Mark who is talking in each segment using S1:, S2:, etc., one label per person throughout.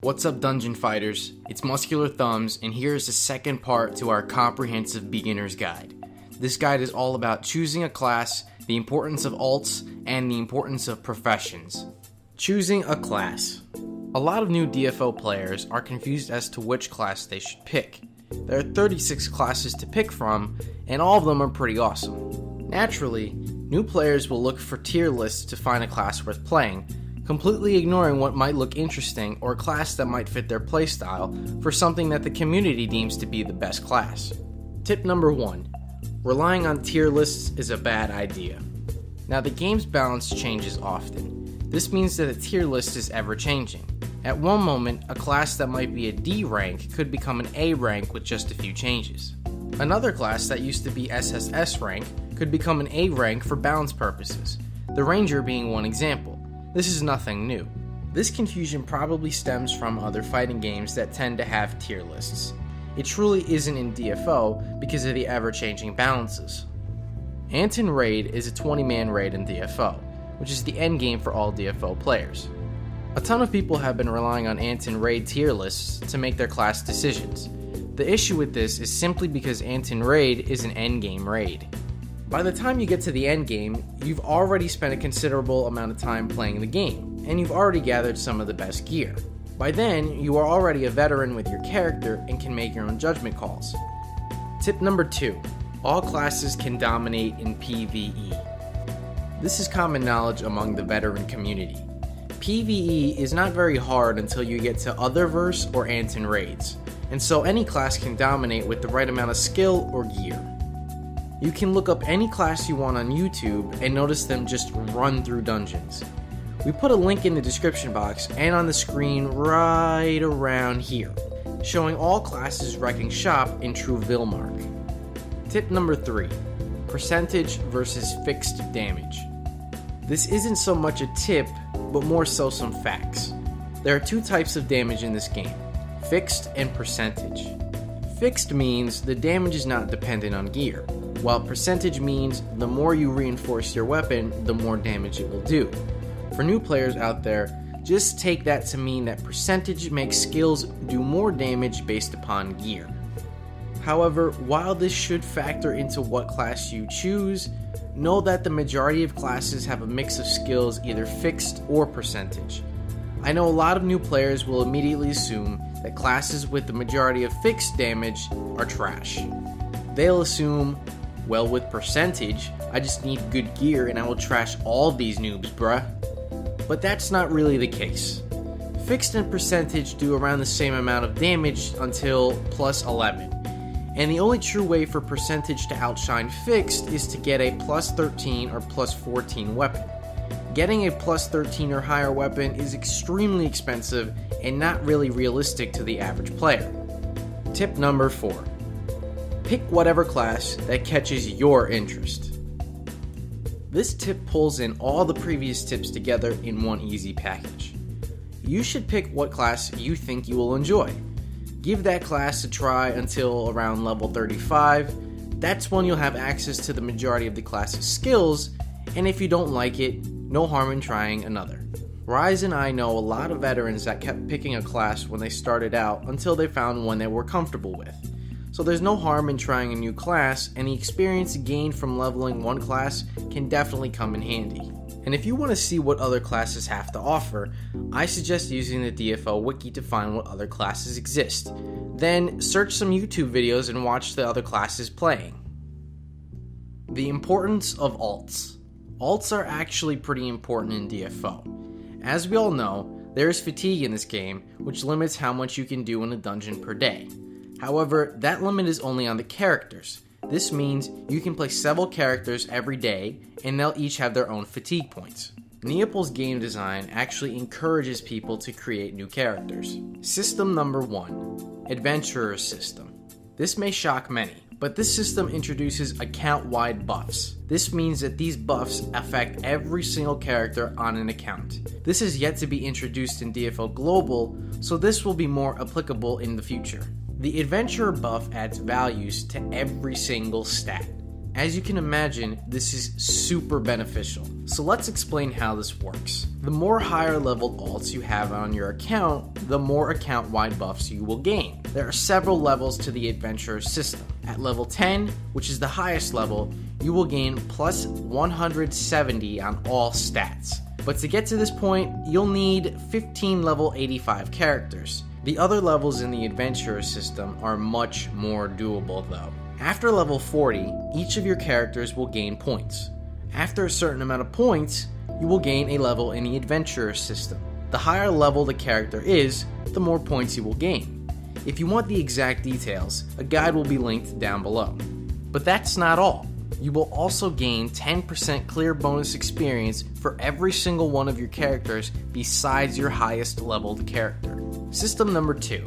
S1: What's up, Dungeon Fighters? It's Muscular Thumbs, and here's the second part to our comprehensive beginner's guide. This guide is all about choosing a class, the importance of alts, and the importance of professions. Choosing a class. A lot of new DFO players are confused as to which class they should pick. There are 36 classes to pick from, and all of them are pretty awesome. Naturally, new players will look for tier lists to find a class worth playing, completely ignoring what might look interesting or a class that might fit their playstyle for something that the community deems to be the best class. Tip number 1. Relying on tier lists is a bad idea. Now, the game's balance changes often. This means that a tier list is ever changing. At one moment, a class that might be a D rank could become an A rank with just a few changes. Another class that used to be SSS rank could become an A rank for balance purposes, the Ranger being one example. This is nothing new. This confusion probably stems from other fighting games that tend to have tier lists. It truly isn't in DFO because of the ever-changing balances. Anton Raid is a 20-man raid in DFO, which is the endgame for all DFO players. A ton of people have been relying on Anton Raid tier lists to make their class decisions. The issue with this is simply because Anton Raid is an endgame raid. By the time you get to the endgame, you've already spent a considerable amount of time playing the game, and you've already gathered some of the best gear. By then, you are already a veteran with your character and can make your own judgment calls. Tip number 2. All classes can dominate in PvE. This is common knowledge among the veteran community. PvE is not very hard until you get to Otherverse or Anton Raids, and so any class can dominate with the right amount of skill or gear. You can look up any class you want on YouTube and notice them just run through dungeons. We put a link in the description box and on the screen right around here, showing all classes wrecking shop in true Vilmark. Tip number 3. Percentage versus fixed damage. This isn't so much a tip, but more so some facts. There are two types of damage in this game, fixed and percentage. Fixed means the damage is not dependent on gear, while percentage means the more you reinforce your weapon, the more damage it will do. For new players out there, just take that to mean that percentage makes skills do more damage based upon gear. However, while this should factor into what class you choose, know that the majority of classes have a mix of skills either fixed or percentage. I know a lot of new players will immediately assume that classes with the majority of fixed damage are trash. They'll assume, well, with percentage, I just need good gear and I will trash all these noobs, bruh. But that's not really the case. Fixed and percentage do around the same amount of damage until plus 11. And the only true way for percentage to outshine fixed is to get a plus 13 or plus 14 weapon. Getting a plus 13 or higher weapon is extremely expensive and not really realistic to the average player. Tip number 4. Pick whatever class that catches your interest. This tip pulls in all the previous tips together in one easy package. You should pick what class you think you will enjoy. Give that class a try until around level 35. That's when you'll have access to the majority of the class's skills, and if you don't like it, no harm in trying another. Rise and I know a lot of veterans that kept picking a class when they started out until they found one they were comfortable with. So there's no harm in trying a new class, and the experience gained from leveling one class can definitely come in handy. And if you want to see what other classes have to offer, I suggest using the DFO wiki to find what other classes exist. Then search some YouTube videos and watch the other classes playing. The importance of alts. Alts are actually pretty important in DFO. As we all know, there is fatigue in this game, which limits how much you can do in a dungeon per day. However, that limit is only on the characters. This means you can play several characters every day, and they'll each have their own fatigue points. Neopol's game design actually encourages people to create new characters. System number 1, Adventurer System. This may shock many, but this system introduces account-wide buffs. This means that these buffs affect every single character on an account. This is yet to be introduced in DFO Global, so this will be more applicable in the future. The Adventurer buff adds values to every single stat. As you can imagine, this is super beneficial. So let's explain how this works. The more higher leveled alts you have on your account, the more account-wide buffs you will gain. There are several levels to the adventurer system. At level 10, which is the highest level, you will gain plus 170 on all stats. But to get to this point, you'll need 15 level 85 characters. The other levels in the adventurer system are much more doable though. After level 40, each of your characters will gain points. After a certain amount of points, you will gain a level in the adventurer system. The higher level the character is, the more points you will gain. If you want the exact details, a guide will be linked down below. But that's not all. You will also gain 10% clear bonus experience for every single one of your characters besides your highest leveled character. System number 2,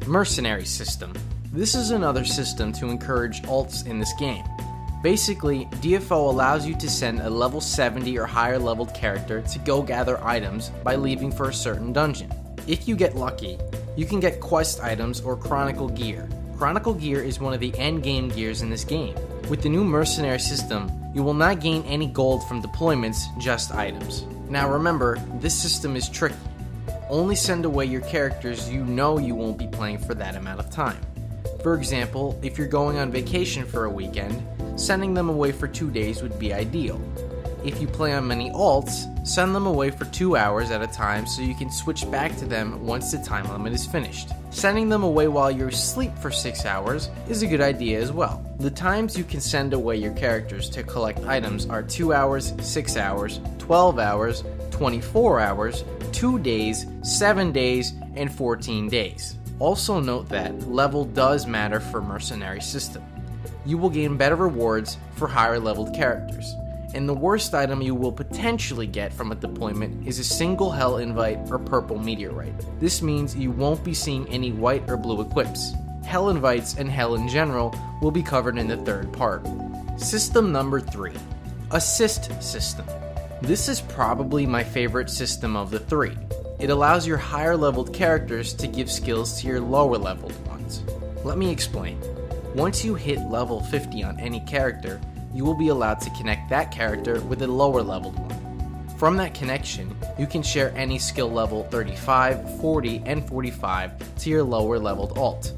S1: Mercenary System. This is another system to encourage alts in this game. Basically, DFO allows you to send a level 70 or higher leveled character to go gather items by leaving for a certain dungeon. If you get lucky, you can get quest items or chronicle gear. Chronicle gear is one of the endgame gears in this game. With the new mercenary system, you will not gain any gold from deployments, just items. Now remember, this system is tricky. Only send away your characters you know you won't be playing for that amount of time. For example, if you're going on vacation for a weekend, sending them away for 2 days would be ideal. If you play on many alts, send them away for 2 hours at a time so you can switch back to them once the time limit is finished. Sending them away while you sleep for 6 hours is a good idea as well. The times you can send away your characters to collect items are 2 hours, 6 hours, 12 hours, 24 hours, 2 days, 7 days, and 14 days. Also note that level does matter for mercenary system. You will gain better rewards for higher leveled characters. And the worst item you will potentially get from a deployment is a single hell invite or purple meteorite. This means you won't be seeing any white or blue equips. Hell invites and hell in general will be covered in the third part. System number 3, Assist System. This is probably my favorite system of the 3. It allows your higher leveled characters to give skills to your lower leveled ones. Let me explain. Once you hit level 50 on any character, you will be allowed to connect that character with a lower leveled one. From that connection, you can share any skill level 35, 40, and 45 to your lower leveled alt.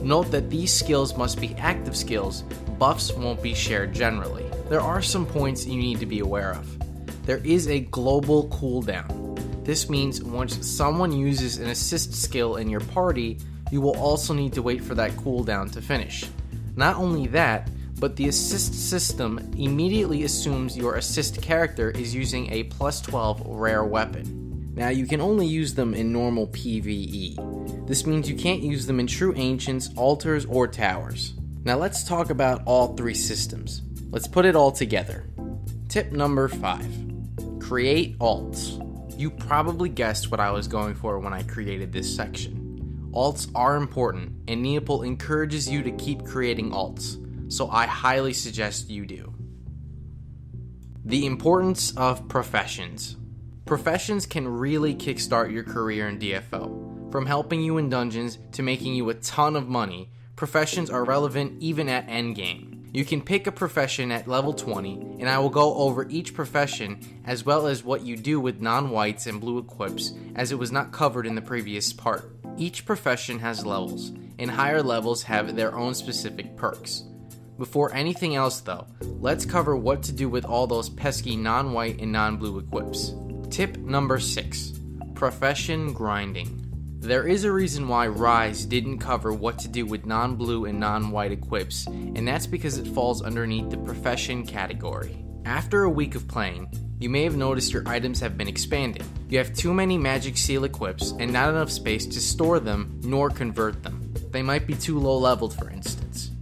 S1: Note that these skills must be active skills, buffs won't be shared generally. There are some points you need to be aware of. There is a global cooldown. This means once someone uses an assist skill in your party, you will also need to wait for that cooldown to finish. Not only that, but the assist system immediately assumes your assist character is using a plus 12 rare weapon. Now you can only use them in normal PvE. This means you can't use them in true ancients, altars, or towers. Now let's talk about all 3 systems. Let's put it all together. Tip number 5. Create alts. You probably guessed what I was going for when I created this section. Alts are important, and Neopol encourages you to keep creating alts, so I highly suggest you do. The importance of professions. Professions can really kickstart your career in DFO. From helping you in dungeons to making you a ton of money, professions are relevant even at endgame. You can pick a profession at level 20, and I will go over each profession as well as what you do with non-whites and blue equips, as it was not covered in the previous part. Each profession has levels, and higher levels have their own specific perks. Before anything else though, let's cover what to do with all those pesky non-white and non-blue equips. Tip number 6. Profession grinding. There is a reason why Rise didn't cover what to do with non-blue and non-white equips, and that's because it falls underneath the profession category. After a week of playing, you may have noticed your items have been expanding. You have too many magic seal equips and not enough space to store them nor convert them. They might be too low leveled, for instance.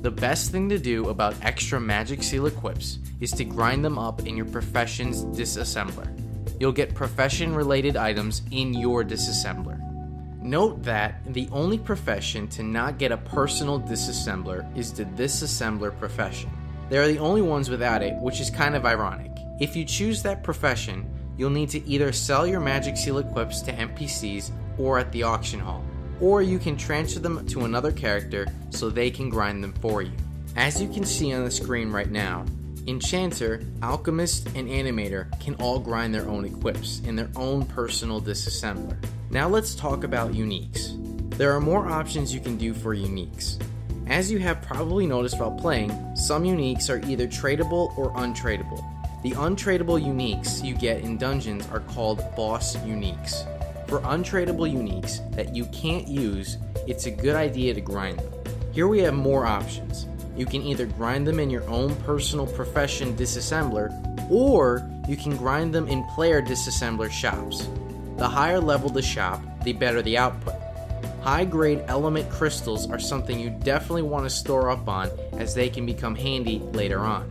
S1: The best thing to do about extra magic seal equips is to grind them up in your profession's disassembler. You'll get profession related items in your disassembler. Note that the only profession to not get a personal disassembler is the disassembler profession. They are the only ones without it, which is kind of ironic. If you choose that profession, you'll need to either sell your magic seal equips to NPCs or at the auction hall, or you can transfer them to another character so they can grind them for you. As you can see on the screen right now, Enchanter, Alchemist, and Animator can all grind their own equips in their own personal disassembler. Now let's talk about uniques. There are more options you can do for uniques. As you have probably noticed while playing, some uniques are either tradable or untradeable. The untradeable uniques you get in dungeons are called boss uniques. For untradeable uniques that you can't use, it's a good idea to grind them. Here we have more options. You can either grind them in your own personal profession disassembler, or you can grind them in player disassembler shops. The higher level the shop, the better the output. High-grade element crystals are something you definitely want to store up on, as they can become handy later on.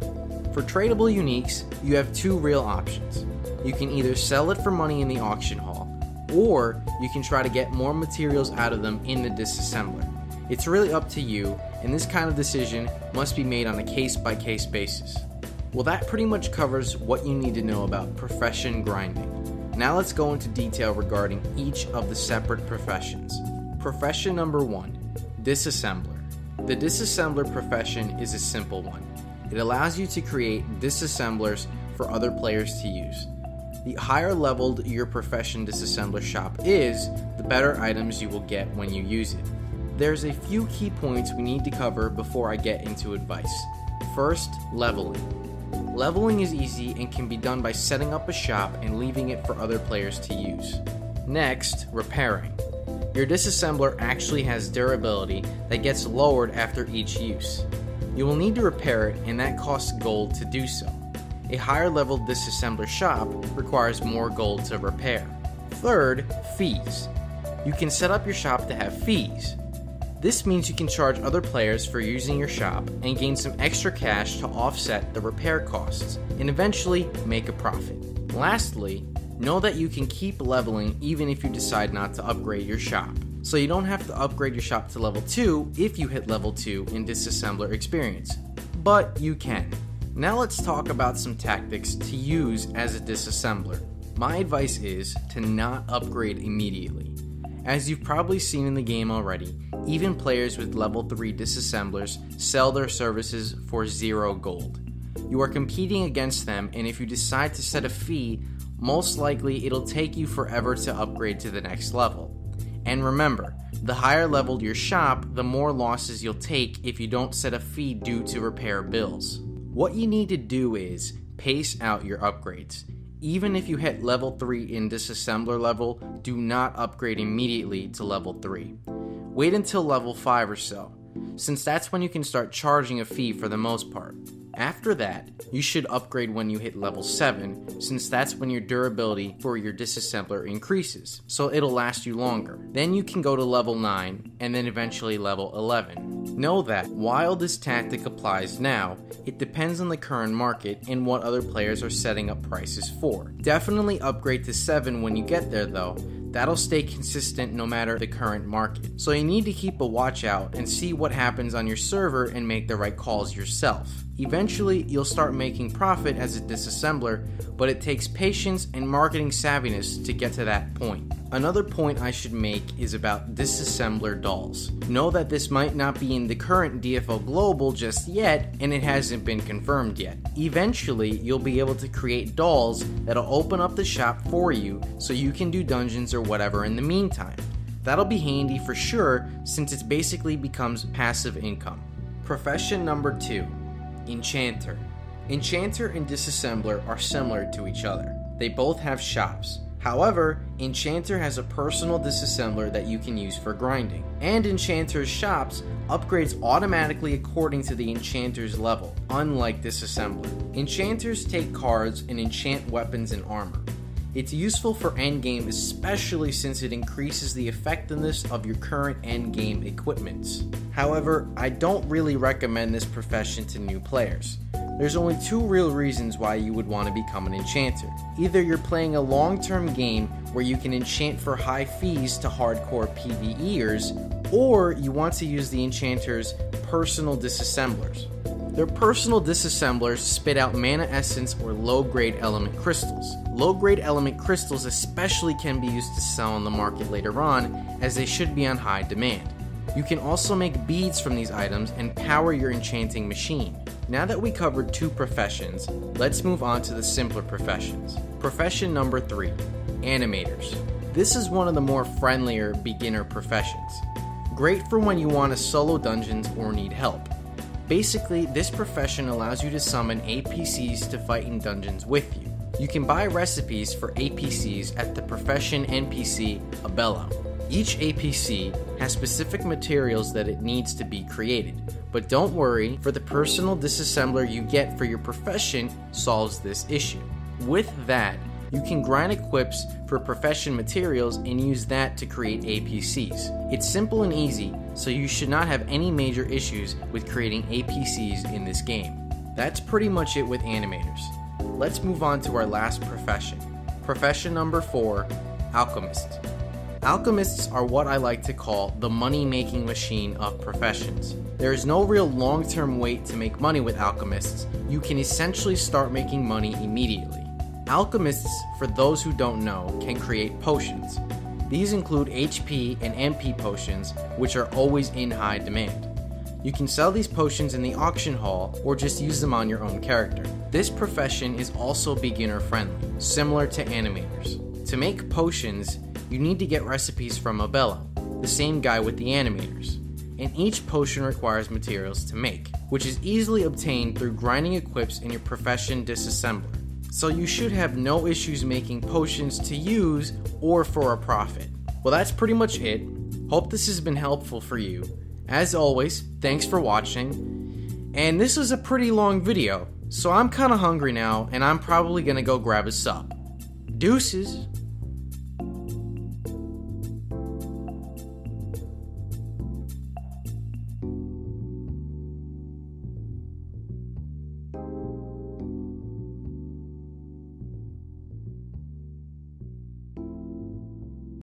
S1: For tradable uniques, you have two real options. You can either sell it for money in the auction hall, or you can try to get more materials out of them in the disassembler. It's really up to you, and this kind of decision must be made on a case-by-case basis. Well, that pretty much covers what you need to know about profession grinding. Now let's go into detail regarding each of the separate professions. Profession number 1, disassembler. The disassembler profession is a simple one. It allows you to create disassemblers for other players to use. The higher leveled your profession disassembler shop is, the better items you will get when you use it. There's a few key points we need to cover before I get into advice. First, leveling. Leveling is easy and can be done by setting up a shop and leaving it for other players to use. Next, repairing. Your disassembler actually has durability that gets lowered after each use. You will need to repair it, and that costs gold to do so. A higher level disassembler shop requires more gold to repair. Third, fees. You can set up your shop to have fees. This means you can charge other players for using your shop and gain some extra cash to offset the repair costs, and eventually make a profit. Lastly, know that you can keep leveling even if you decide not to upgrade your shop. So you don't have to upgrade your shop to level 2 if you hit level 2 in disassembler experience. But you can. Now let's talk about some tactics to use as a disassembler. My advice is to not upgrade immediately. As you've probably seen in the game already, even players with level 3 disassemblers sell their services for 0 gold. You are competing against them, and if you decide to set a fee, most likely it'll take you forever to upgrade to the next level. And remember, the higher leveled your shop, the more losses you'll take if you don't set a fee due to repair bills. What you need to do is pace out your upgrades. Even if you hit level 3 in disassembler level, do not upgrade immediately to level 3. Wait until level 5 or so, since that's when you can start charging a fee for the most part. After that, you should upgrade when you hit level 7, since that's when your durability for your disassembler increases, so it'll last you longer. Then you can go to level 9, and then eventually level 11. Know that while this tactic applies now, it depends on the current market and what other players are setting up prices for. Definitely upgrade to 7 when you get there though. That'll stay consistent no matter the current market. So you need to keep a watch out and see what happens on your server and make the right calls yourself. Eventually, you'll start making profit as a disassembler, but it takes patience and marketing savviness to get to that point. Another point I should make is about disassembler dolls. Know that this might not be in the current DFO Global just yet, and it hasn't been confirmed yet. Eventually, you'll be able to create dolls that'll open up the shop for you so you can do dungeons or whatever in the meantime. That'll be handy for sure, since it basically becomes passive income. Profession number 2. Enchanter. Enchanter and disassembler are similar to each other. They both have shops. However, Enchanter has a personal disassembler that you can use for grinding. And Enchanter's shops upgrades automatically according to the Enchanter's level, unlike Disassembler. Enchanters take cards and enchant weapons and armor. It's useful for endgame, especially since it increases the effectiveness of your current endgame equipments. However, I don't really recommend this profession to new players. There's only 2 real reasons why you would want to become an enchanter. Either you're playing a long-term game where you can enchant for high fees to hardcore PvEers, or you want to use the enchanter's personal disassemblers. Their personal disassemblers spit out mana essence or low-grade element crystals. Low-grade element crystals especially can be used to sell on the market later on, as they should be on high demand. You can also make beads from these items and power your enchanting machine. Now that we covered 2 professions, let's move on to the simpler professions. Profession number 3, animators. This is one of the more friendlier beginner professions. Great for when you want to solo dungeons or need help. Basically, this profession allows you to summon APCs to fight in dungeons with you. You can buy recipes for APCs at the profession NPC Abello. Each APC has specific materials that it needs to be created, but don't worry, for the personal disassembler you get for your profession solves this issue. With that, you can grind equips for profession materials and use that to create APCs. It's simple and easy, so you should not have any major issues with creating APCs in this game. That's pretty much it with animators. Let's move on to our last profession. Profession number 4, alchemists. Alchemists are what I like to call the money-making machine of professions. There is no real long-term wait to make money with alchemists. You can essentially start making money immediately. Alchemists, for those who don't know, can create potions. These include HP and MP potions, which are always in high demand. You can sell these potions in the auction hall or just use them on your own character. This profession is also beginner friendly, similar to animators. To make potions, you need to get recipes from Abello, the same guy with the animators, and each potion requires materials to make, which is easily obtained through grinding equips in your profession disassembler. So you should have no issues making potions to use or for a profit. Well, that's pretty much it. Hope this has been helpful for you. As always, thanks for watching. And this was a pretty long video, so I'm kinda hungry now and I'm probably gonna go grab a sub. Deuces!